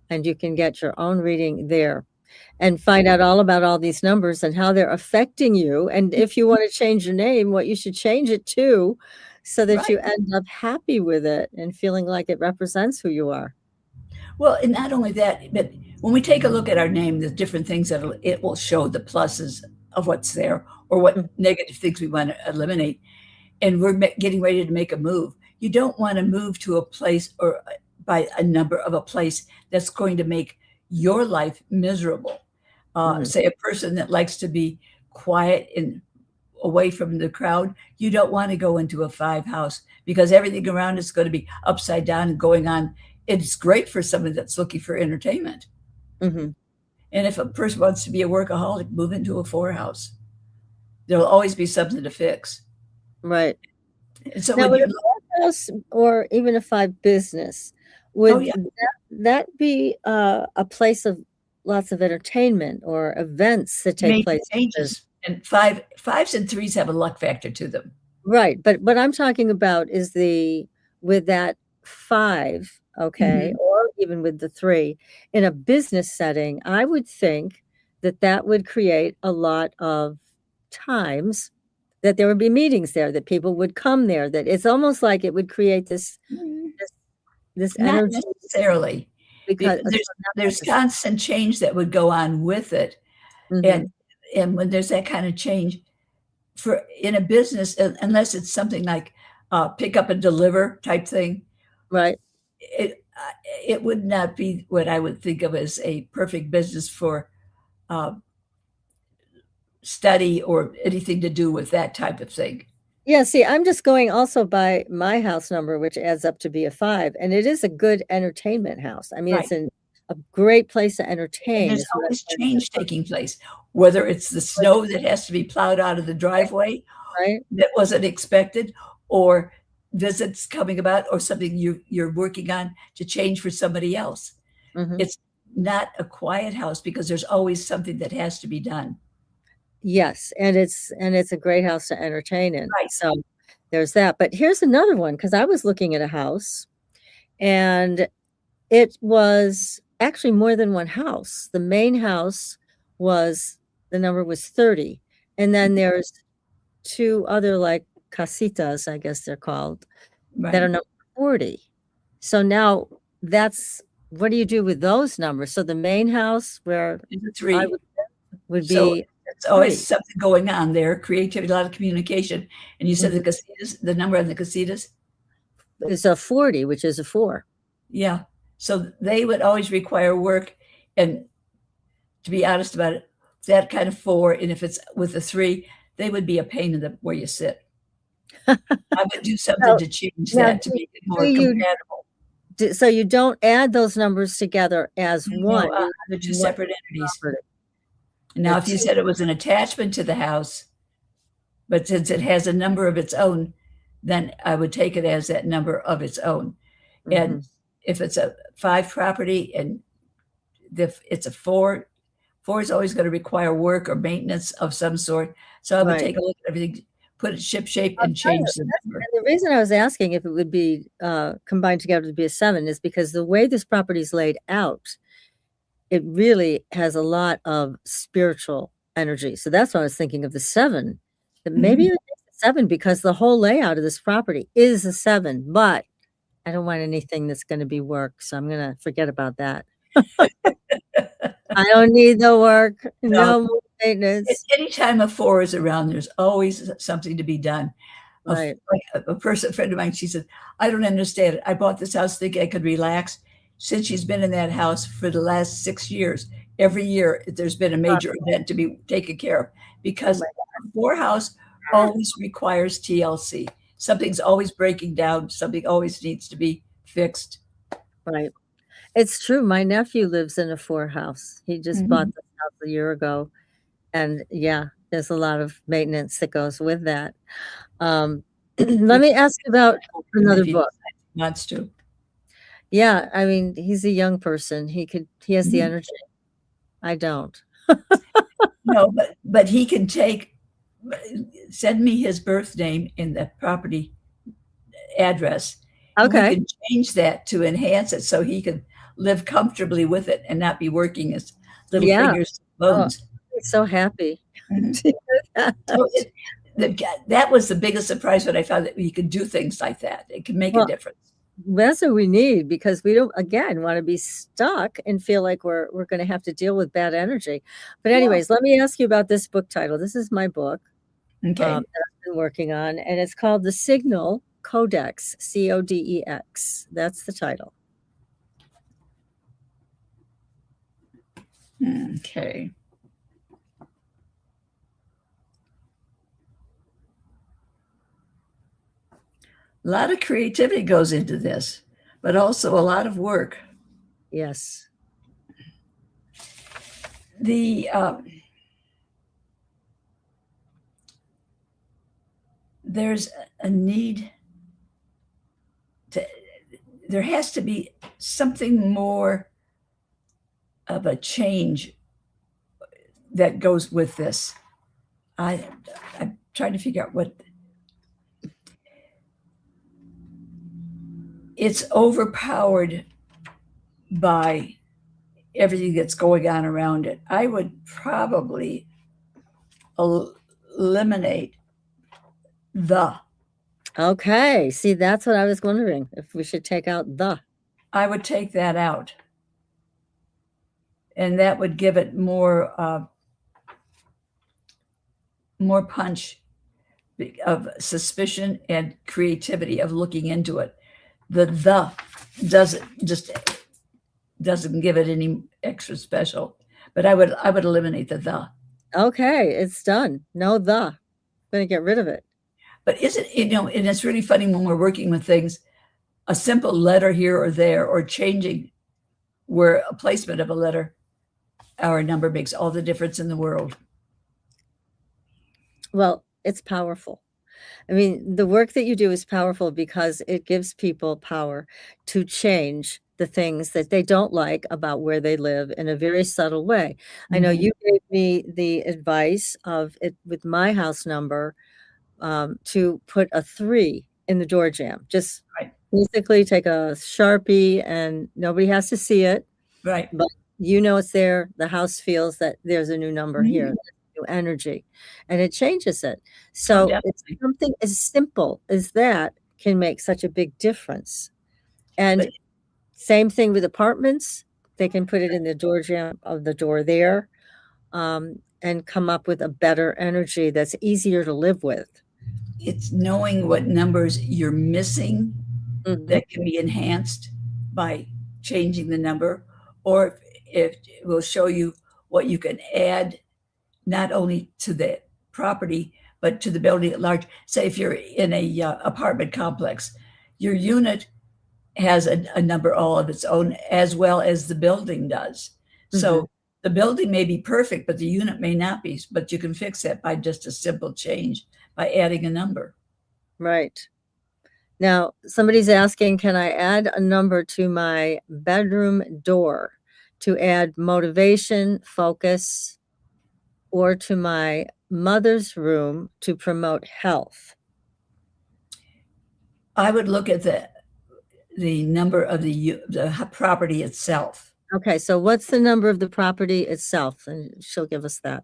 and you can get your own reading there and find out all about all these numbers and how they're affecting you. And if you want to change your name, what you should change it to so that Right. you end up happy with it and feeling like it represents who you are. Well, and not only that, but when we take a look at our name, the different things that it will show the pluses of what's there or what Mhm, negative things we want to eliminate. And we're getting ready to make a move. You don't want to move to a place or by a number of a place that's going to make your life miserable. mhm, Say a person that likes to be quiet and away from the crowd, you don't want to go into a 5 house because everything around is going to be upside down and going on. It's great for someone that's looking for entertainment. mhm. And if a person wants to be a workaholic, move into a 4 house. There'll always be something to fix. Right. And so Now when with you a look, house or even a 5 business, oh would yeah, that be, a place of lots of entertainment or events that take major place in the business? changes. And fives and threes have a luck factor to them. Right, but what I'm talking about is with that 5, okay, Mhm. or even with the 3, in a business setting, I would think that that would create a lot of times that there would be meetings there, that people would come there, that it's almost like it would create Mm, this this not energy necessarily, because because so not there's necessarily. constant change that would go on with it, and Mhm, when there's that kind of change for in a business, unless it's something like pick up and deliver type thing, right, it would not be what I would think of as a perfect business for uh, study or anything to do with that type of thing. Yeah, see, I'm just going also by my house number, which adds up to be a 5, and it is a good entertainment house. I mean, Right. it's a great place to And entertain there's is what I'm always trying to change taking place, whether it's the snow that has to be plowed out of the driveway right? that wasn't expected, or visits coming about, or something you're working on to change for somebody else. Mhm. It's not a quiet house because there's always something that has to be done. Yes, and it's a great house to entertain in, Right. so there's that, but here's another one because I was looking at a house, and it was actually more than one house. The main house the number was 30, and then there's 2 other, like, casitas, I guess they're called, that are Right. number 40. So now what do you do with those numbers? So the main house where It's a I 3. would So be it's always 3. something going on there, creativity, a lot of communication. And you said the Mhm. casitas, the number on the casitas? It's a 40, which is a 4. Yeah. So they would always require work. And to be honest about it, that kind of 4, and if it's with a 3, they would be a pain in the where you sit. I would do something So to change now that to make it do more you compatible. so you don't add those numbers together as No, one, you they're 2 one separate entities. property. They're Now, if you 2. said it was an attachment to the house, but since it has a number of its own, then I would take it as that number of its own. And Mhm. if it's a 5 property and if it's a 4, 4 is always gonna require work or maintenance of some sort. So I would Right. take a look at everything, put it ship-shape I'll and tell you, change the number. and the reason I was asking if it would be, combined together to be a 7 is because the way this property is laid out, it really has a lot of spiritual energy. So that's why I was thinking of the 7, that maybe Mhm. it is a 7 because the whole layout of this property is a 7, but I don't want anything that's gonna be work, so I'm gonna forget about that. I don't need the work, No, no more maintenance. anytime a 4 is around, there's always something to be done. Of Right. like a friend of mine, she said, "I don't understand it. I bought this house thinking I could relax." Since she's been in that house for the last 6 years, every year there's been a major event to be taken care of Oh because my a 4 house always requires TLC. Something's always breaking down, something always needs to be fixed. right. It's true, my nephew lives in a 4 house. He just bought Mhm. this house a year ago, and yeah, there's a lot of maintenance that goes with that. Let Which me ask you about if another he book. decides he wants to. Yeah, I mean, he's a young person. He has the Mhm. energy. I don't. No, but he can take send me his birth name and the property address, and we Okay. can change that to enhance it so he can live comfortably with it and not be working his little Yeah. fingers to Oh, bones. he's so happy Mhm. to hear that. So that was the biggest surprise when I found that you could do things like that. It can make a Well, difference. that's what we need because we don't, again, wanna be stuck and feel like we're gonna have to deal with bad energy. But Yeah. anyways, let me ask you about this book title. This is my book, Okay. that I've been working on, and it's called The Signal Codex, Codex. That's the title. Okay. A lot of creativity goes into this, but also a lot of work. Yes. The there's a need to there has to be something more of a change that goes with this. I I'm trying to figure out what it's overpowered by everything that's going on around it. I would probably eliminate the. Okay, see, that's what I was wondering, if we should take out the. I would take that out. And that would give it more punch of suspicion and creativity of looking into it. The doesn't give it any extra special. But I would eliminate the. Okay, it's done. No the. Gonna get rid of it. But is it, and it's really funny when we're working with things, a simple letter here or there, or changing where a placement of a letter or a number makes all the difference in the world. Well, it's powerful. I mean, the work that you do is powerful because it gives people power to change the things that they don't like about where they live in a very subtle way. I know Mhm. you gave me the advice of it with my house number, to put a 3 in the door jamb. Just Right. basically take a Sharpie and nobody has to see it, Right. but you know it's there. The house feels that there's a new number here, Mhm. new energy, and it changes it. Oh, So it's definitely. something as simple as that can make such a big difference. And But same thing with apartments. They can put it in the door jamb of the door there, and come up with a better energy that's easier to live with. it's knowing what numbers you're missing Mhm, that can be enhanced by changing the number, or if it will show you what you can add not only to the property but to the building at large. Say if you're in a apartment complex, your unit has a number all of its own as well as the building does. mhm, So the building may be perfect, but the unit may not be. But you can fix that by just a simple change by adding a number. right. Now, somebody's asking, can I add a number to my bedroom door to add motivation, focus, or to my mother's room to promote health? I would look at the number of the property itself. Okay, so what's the number of the property itself? And she'll give us that.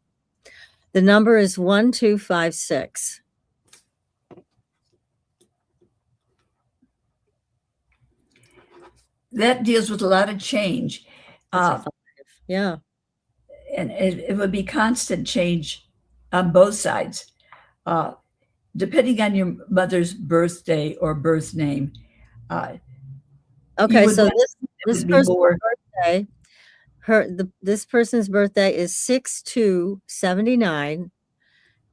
The number is 1256. That deals with a lot of change. That's a Uh, 5. Yeah. and it would be constant change on both sides. Uh, Depending on your mother's birthday or birth name, uh, you Okay, would so want it this would be person's more. birthday, this person's birthday is 6/2/79,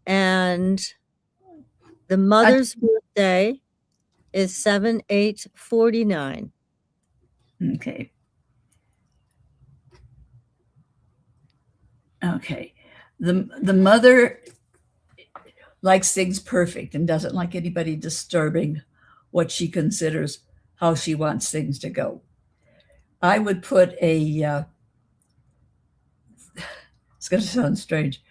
and the I, mother's birthday is 7/8/49. okay, okay. The mother likes things perfect and doesn't like anybody disturbing what she considers how she wants things to go. I would put it's going to sound strange.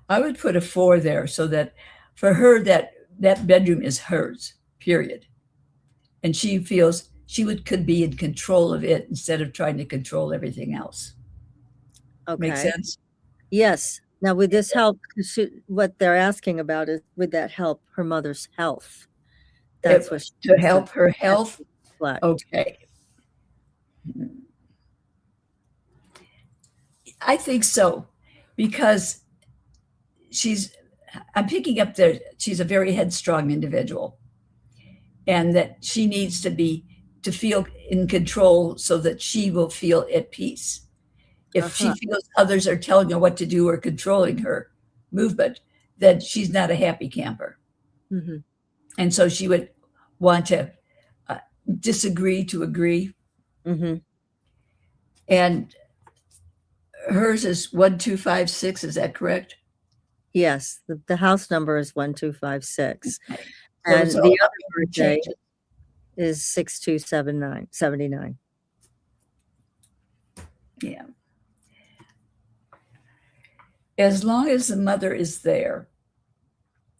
I would put a 4 there so that for her that bedroom is hers, period. And she feels she could be in control of it instead of trying to control everything else. Make Okay. sense? Yes. Now, would this help? What they're asking about is, would that help her mother's health? That's what she To wants to help her health? reflect. Okay. I think so, because she's, I'm picking up there, she's a very headstrong individual, and that she needs to feel in control so that she will feel at peace. If she Uh-huh. feels others are telling her what to do or controlling her movement, then she's not a happy camper. Mhm. And so she would want to uh, disagree to agree. Mhm. And hers is 1256. Is that correct? Yes, the house number is 1256, Okay. So it's and all the about other the birthday changes. is 6/2/79. Yeah. As long as the mother is there,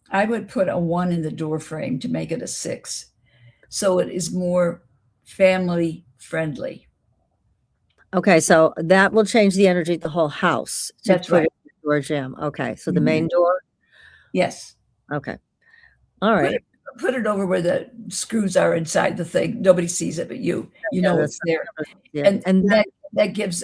I would put a 1 in the door frame to make it a 6. So it is more family friendly. Okay, so that will change the energy of the whole house to That's put right. it in the door jamb. Okay, so the Mhm. main door? Yes. Okay. All Put right. it put it over where the screws are inside the thing. Nobody sees it but you. You Yeah, know that's it's there. yeah, And and that gives,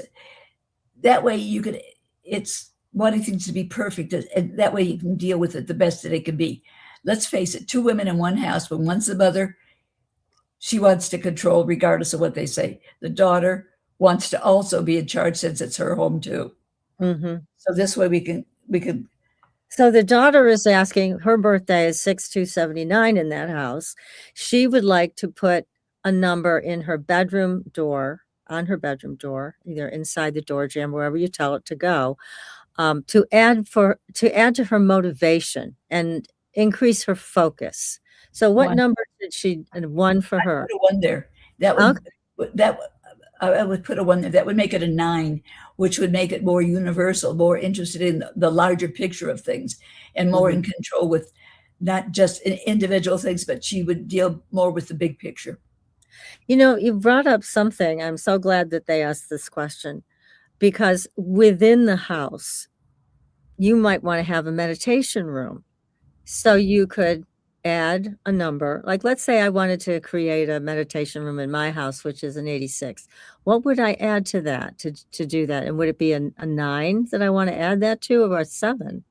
that way you could, it's wanting things to be perfect, and that way you can deal with it the best that it can be. Let's face it, 2 women in one house, when one's the mother, she wants to control regardless of what they say. The daughter wants to also be in charge since it's her home too. Mhm. So this way we can So the daughter is asking, her birthday is 6279 in that house. She would like to put a number in her bedroom door, on her bedroom door, either inside the door jamb, wherever you tell it to go, to add to her motivation and increase her focus. So what One. number did she, and one for her? Put a 1 there. That Okay. I would put a 1 there. That would make it a 9, which would make it more universal, more interested in the larger picture of things, and more in control with not just individual things, but she would deal more with the big picture. You know, you brought up something. I'm so glad that they asked this question, because within the house, you might want to have a meditation room. So you could add a number. Like, let's say I wanted to create a meditation room in my house, which is an 86. What would I add to that to do that? And would it be a 9 that I want to add that to, or a 7?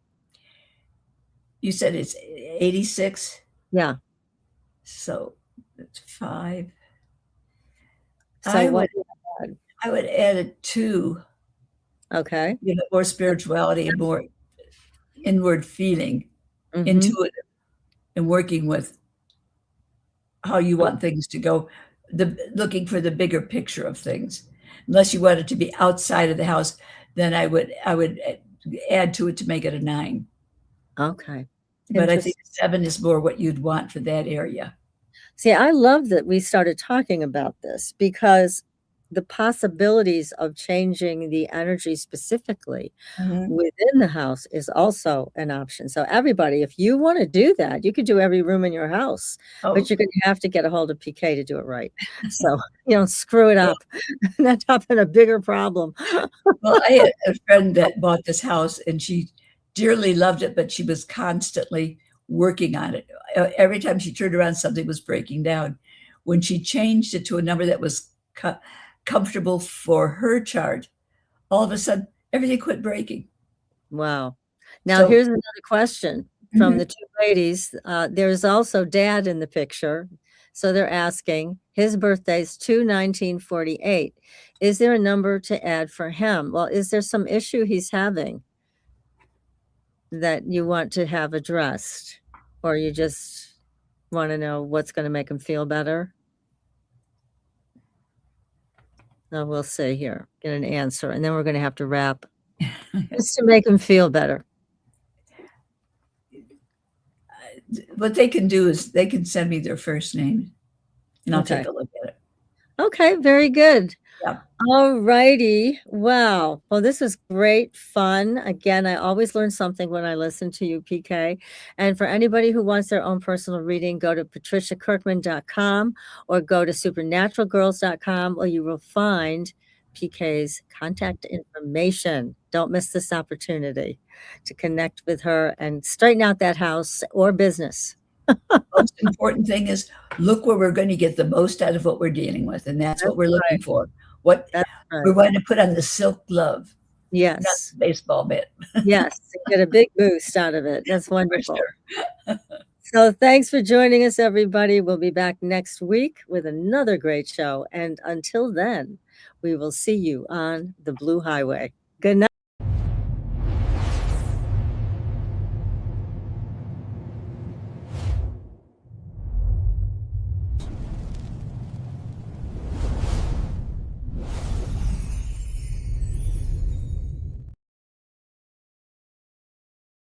You said it's 86? Yeah. So it's 5. So I what would add a 2. Okay. Give it more spirituality and more inward feeling, Mhm. intuitive, and working with how you want things to go, looking for the bigger picture of things. Unless you want it to be outside of the house, then I would add to it to make it a 9. Okay. But I think 7 is more what you'd want for that area. See, I love that we started talking about this, because the possibilities of changing the energy specifically within the house is also an option. So everybody, if you want to do that, you could do every room in your house, Oh, but you're going to have to get a hold of PK to do it right. So you don't screw it up and end up in a bigger problem. well, I had a friend that bought this house, and she dearly loved it, but she was constantly working on it. Every time she turned around, something was breaking down. When she changed it to a number that was comfortable for her chart, all of a sudden, everything quit breaking. Wow. Now, So here's another question from the 2 ladies. There's also Dad in the picture. So they're asking, his birthday's 2/1948. Is there a number to add for him? Well, is there some issue he's having that you want to have addressed, or you just want to know what's going to make him feel better? No, we'll see here, get an answer, and then we're going to have to wrap just to make him feel better. what they can do is they can send me their first name, and I'll Okay. take a look at it. Okay, very good. Yeah. All righty. Wow. Well, this was great fun. Again, I always learn something when I listen to you, PK. And for anybody who wants their own personal reading, go to patriciakirkman.com or go to supernaturalgirls.com, where you will find PK's contact information. Don't miss this opportunity to connect with her and straighten out that house or business. Most important thing is look where we're going to get the most out of what we're dealing with, and that's what we're looking for. What we're going to put on the silk glove, not Yes. the baseball mitt. Yes. Get a big boost out of it. That's wonderful. Sure. So thanks for joining us, everybody. We'll be back next week with another great show. And until then, we will see you on the Blue Highway. Good night.